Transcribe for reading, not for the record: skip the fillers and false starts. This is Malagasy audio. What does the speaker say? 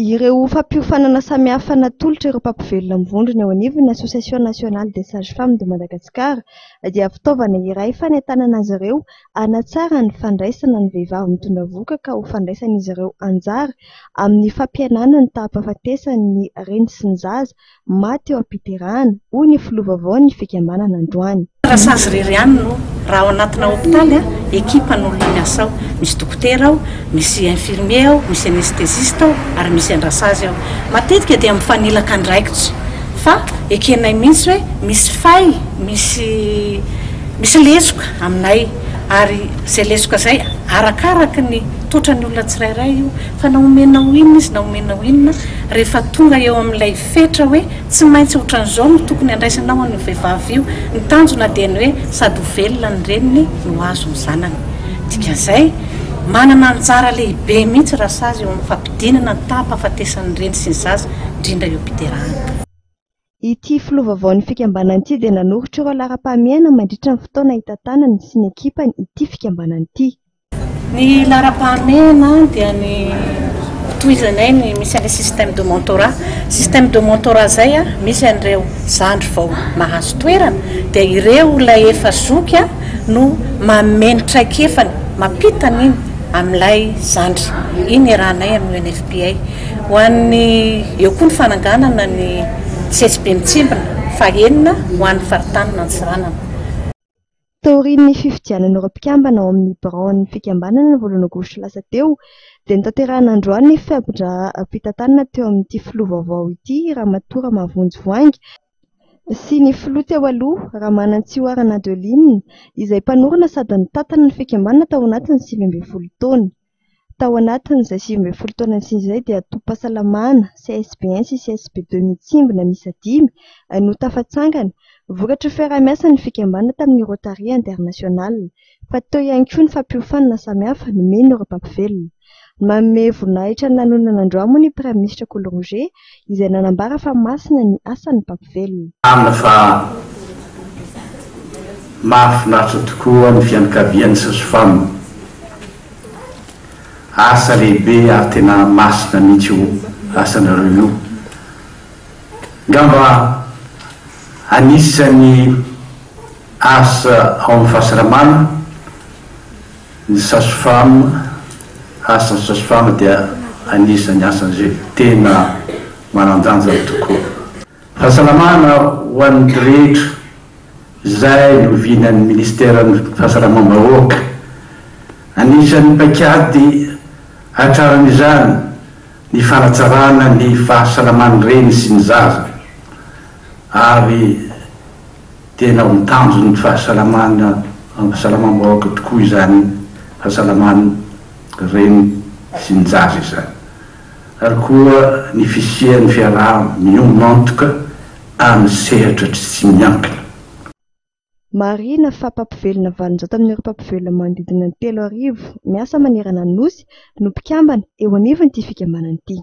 Ireo fampiofanana samihafa natolotra ireo mpampivelona mivondrona eo anivon'ny Association nationale des sages-femmes de Madagascar dia fitaovana iray fanentanana azy ireo hanatsara ny fandraisana ny vehivavy mitondra vokatra ho fandraisan'izy ireo anjara amin'ny fampihenana ny taham-pahafatesany reny sy ny zaza maty eo am-piterahana hoy ny filovavao ny fikambanana androany. Rasazy irery ihany no raha ao anatina hôpitaly ekipa n'olona miasa ao, misy dokotera ao, misy infirmier ao, misy anesthésiste ao ary misy andrasazy ao. Matetika dia mifanilaka andraikitra fa ekenay mihitsy hoe misy fay, misy lesoka aminay ary izay lesoka izay arakaraka ny totran'ny olona tsirairay io fa naomenao inona izy naomenao inona rehefa tonga eo amin'ilay fetra hoe tsy maintsy ohatran'izao no tokony andraisanao ny vehivavy io ny tanjona dia ny hoe sady ho velona ny reniny no azo ny zanany. Dikan'izay manana anjara lehibe mihitsy rasazy eo amin'ny fampidinana ny taham-pahafatesan'ny reny sy ny zaza indrindra eo am-piterahana. Ity filovavao ny fikambanana ity dia nanoritra ireo laharam-pahamehana mandritra ny fotoana hitantanany sy ny ekipany ity fikambanana ity. Ny laharam-pahamehana dia ny tohizanay ny misy an'ilay système de mentorat. Système de mentorat izay misy an'ireo zandry vao mahazo toerana dia ireo ilay efa zoky no mameno traikefany mampitana iny amin'ilay zandry. Iny rahanay amin'ny UNFPA. Ho an'ny eo koa ny fananganana ny CSP Mitsimbina fahenina ho an'ny faritanana ny siranana. Taorian'ny fifidianana ireo mpikambana ao amin'ny braon'ny fikambanana voalohany aogositra lasa teo dia notanterahana androany ny fitantanana teo amin'ity filovavao ity Ramatoa Mavonjy Voangy sy ny filoha teo aloha Ramanantsihoarana Adeline izay mpanorona sady nitantana ny fikambanana tao anatin'ny 20 taona. Tao anatin'izay 20 taona izay dia tobim-pahasalamana CSP1 sy CSP2 Mitsimbina miisa 5 no tafatsangana. Vokatra fiaraha-miasa ny fikambanana tamin'ny Rotary International fa teo ihany koa ny fampiofanana samihafa nomeny ireo mpampivelona. Manome voninahitra ny lanonana androany moa ny Praiministra Coly izay nanambara fa masina ny asan'ny mpampivelona. Amina fa mahafinaritra tokoa ny fianakavian'ny sage-femme. Asa lehibe ary tena masina mihitsy io asanareo io. Ngamba anisany asa ao amin'ny fahasalamana ny sage-femme, asa ny sage-femme dia anisany asan'izay tena manan-danja tokoa. Fahasalamana ho an'ny rehetra izay novinan'ny ministèran'ny fahasalamam-bahoaka. Anisany paikady hatraran'izany ny fanatsarana ny fahasalaman'ny reny sy ny zaza ary tena mitanjony ny fahasalamam-bahoaka tokoa izany fahasalaman'ny reny sy ny zaza izany. Ary koa ny fisian'ny fiaraha-miomana antoka amin'ny sehatra tsy miankina. Marina fa mpampivelona 700 amin'ireo mpampivelona manodidina ny 3,000 miasa manerana ny nosy no mpikambana eo anivon'ity fikambanana ity.